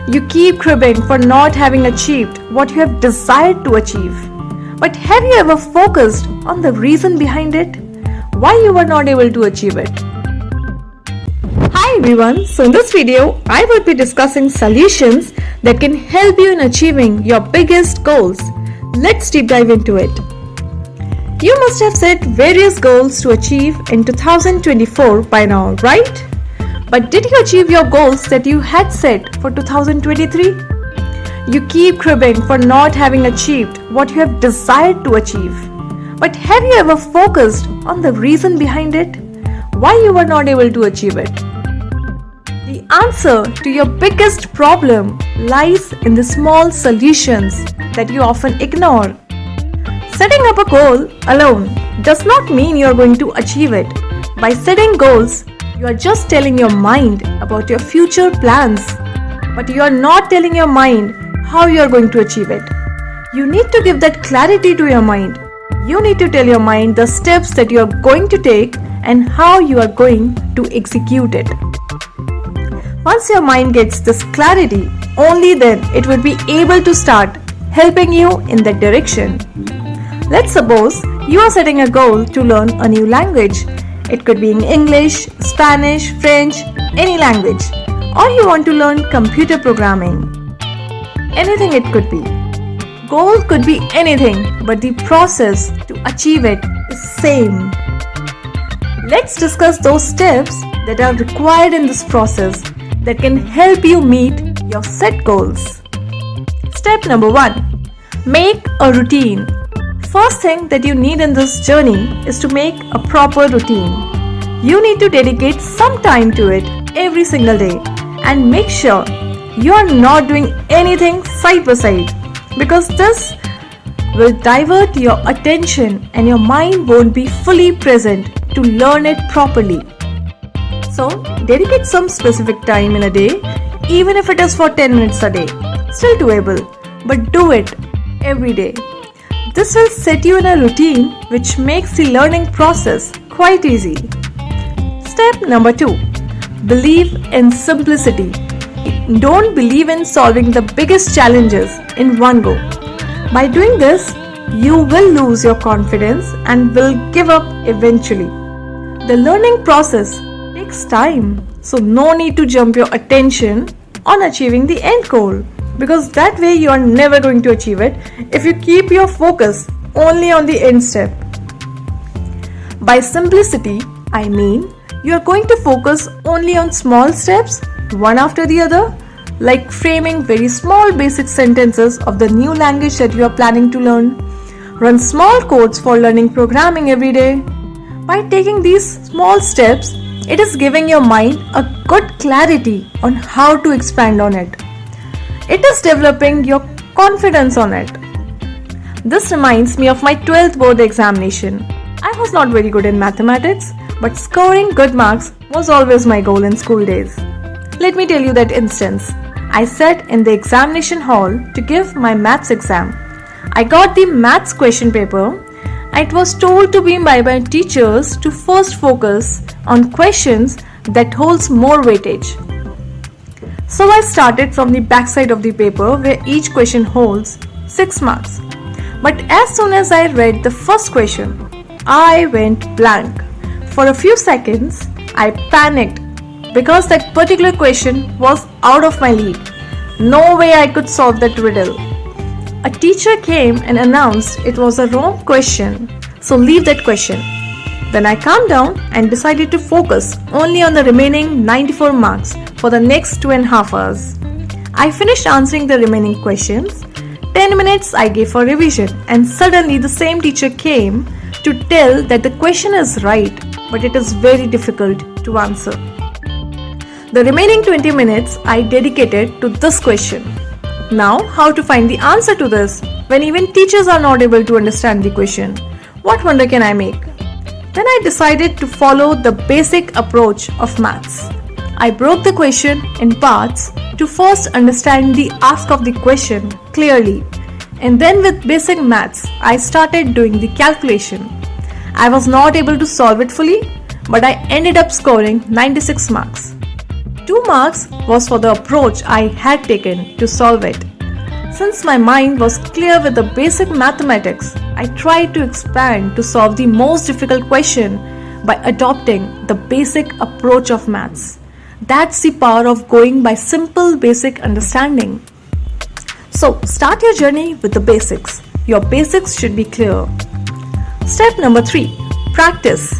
You keep cribbing for not having achieved what you have desired to achieve. But have you ever focused on the reason behind it? Why you were not able to achieve it? Hi everyone, so in this video, I will be discussing solutions that can help you in achieving your biggest goals. Let's deep dive into it. You must have set various goals to achieve in 2024 by now, right? But did you achieve your goals that you had set for 2023? You keep cribbing for not having achieved what you have desired to achieve. But have you ever focused on the reason behind it? Why you were not able to achieve it? The answer to your biggest problem lies in the small solutions that you often ignore. Setting up a goal alone does not mean you are going to achieve it. By setting goals, you are just telling your mind about your future plans, but you are not telling your mind how you are going to achieve it. You need to give that clarity to your mind. You need to tell your mind the steps that you are going to take and how you are going to execute it. Once your mind gets this clarity, only then it will be able to start helping you in that direction. Let's suppose you are setting a goal to learn a new language. It could be in English, Spanish, French, any language. Or you want to learn computer programming. Anything it could be. Goal could be anything, but the process to achieve it is same. Let's discuss those steps that are required in this process that can help you meet your set goals. Step number 1. Make a routine. First thing that you need in this journey is to make a proper routine. You need to dedicate some time to it every single day and make sure you are not doing anything side by side, because this will divert your attention and your mind won't be fully present to learn it properly. So, dedicate some specific time in a day, even if it is for 10 minutes a day. Still doable, but do it every day. This will set you in a routine which makes the learning process quite easy. Step number 2. Believe in simplicity. Don't believe in solving the biggest challenges in one go. By doing this, you will lose your confidence and will give up eventually. The learning process takes time, so no need to jump your attention on achieving the end goal, because that way you are never going to achieve it if you keep your focus only on the end step. By simplicity, I mean you are going to focus only on small steps, one after the other, like framing very small basic sentences of the new language that you are planning to learn. Run small codes for learning programming every day. By taking these small steps, it is giving your mind a good clarity on how to expand on it. It is developing your confidence on it. This reminds me of my 12th board examination. I was not very good in mathematics, but scoring good marks was always my goal in school days. Let me tell you that instance. I sat in the examination hall to give my maths exam. I got the maths question paper and it was told to me by my teachers to first focus on questions that holds more weightage. So I started from the back side of the paper where each question holds 6 marks. But as soon as I read the first question, I went blank. For a few seconds, I panicked because that particular question was out of my league. No way I could solve that riddle. A teacher came and announced it was a wrong question, so leave that question. Then I calmed down and decided to focus only on the remaining 94 marks for the next 2.5 hours. I finished answering the remaining questions. 10 minutes I gave for revision, and suddenly the same teacher came to tell that the question is right, but it is very difficult to answer. The remaining 20 minutes I dedicated to this question. Now, how to find the answer to this when even teachers are not able to understand the question? What wonder can I make? Then I decided to follow the basic approach of maths. I broke the question in parts to first understand the ask of the question clearly, and then with basic maths, I started doing the calculation. I was not able to solve it fully, but I ended up scoring 96 marks. 2 marks was for the approach I had taken to solve it. Since my mind was clear with the basic mathematics, I tried to expand to solve the most difficult question by adopting the basic approach of maths. That's the power of going by simple basic understanding. So start your journey with the basics. Your basics should be clear. Step number 3. Practice.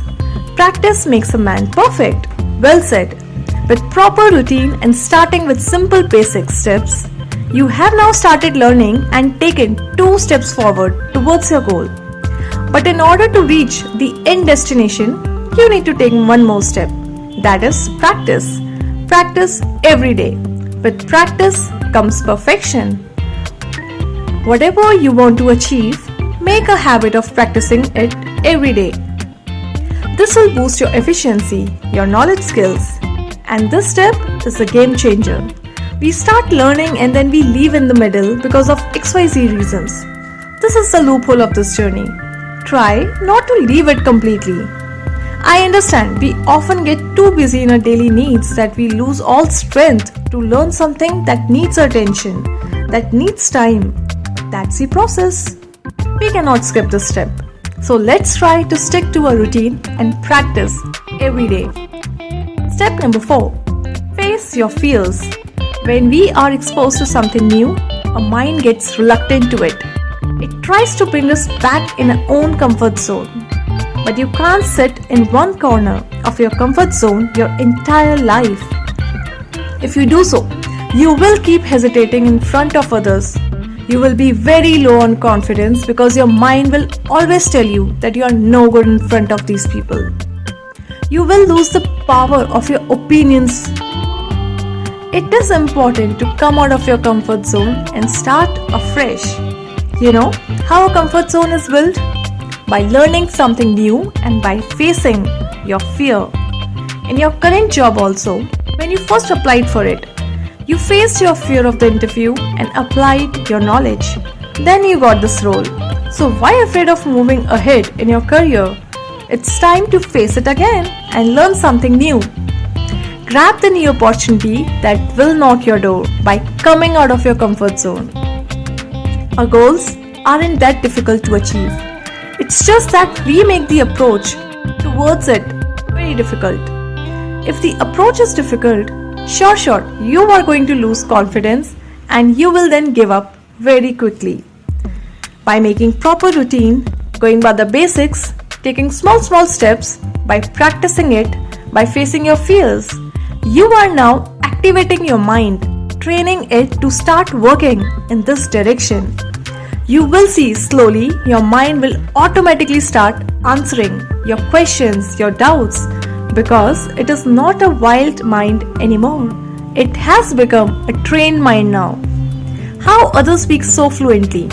Practice makes a man perfect. Well said. With proper routine and starting with simple basic steps, you have now started learning and taken 2 steps forward towards your goal. But in order to reach the end destination, you need to take one more step. That is practice. Practice every day. With practice comes perfection. Whatever you want to achieve, make a habit of practicing it every day. This will boost your efficiency, your knowledge skills, and this step is a game changer. We start learning and then we leave in the middle because of XYZ reasons. This is the loophole of this journey. Try not to leave it completely. I understand we often get too busy in our daily needs that we lose all strength to learn something that needs attention, that needs time. That's the process. We cannot skip this step. So let's try to stick to a routine and practice every day. Step number 4. Face your fears. When we are exposed to something new, our mind gets reluctant to it. It tries to bring us back in our own comfort zone. But you can't sit in one corner of your comfort zone your entire life. If you do so, you will keep hesitating in front of others. You will be very low on confidence because your mind will always tell you that you are no good in front of these people. You will lose the power of your opinions. It is important to come out of your comfort zone and start afresh. You know how a comfort zone is built? By learning something new and by facing your fear. In your current job also, when you first applied for it, you faced your fear of the interview and applied your knowledge. Then you got this role. So why afraid of moving ahead in your career? It's time to face it again and learn something new. Grab the new opportunity that will knock your door by coming out of your comfort zone. Our goals aren't that difficult to achieve. It's just that we make the approach towards it very difficult. If the approach is difficult, sure, you are going to lose confidence and you will then give up very quickly. By making proper routine, going by the basics, taking small steps, by practicing it, by facing your fears, you are now activating your mind, training it to start working in this direction. You will see slowly your mind will automatically start answering your questions, your doubts, because it is not a wild mind anymore. It has become a trained mind now. How others speak so fluently,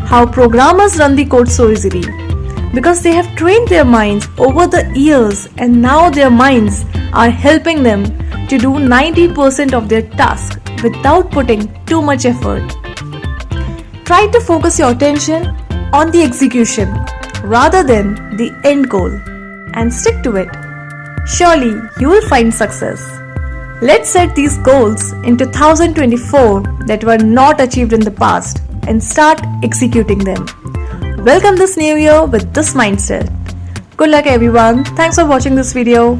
how programmers run the code so easily, because they have trained their minds over the years and now their minds are helping them to do 90% of their task without putting too much effort. Try to focus your attention on the execution rather than the end goal and stick to it. Surely you will find success. Let's set these goals in 2024 that were not achieved in the past and start executing them. Welcome this new year with this mindset. Good luck everyone. Thanks for watching this video.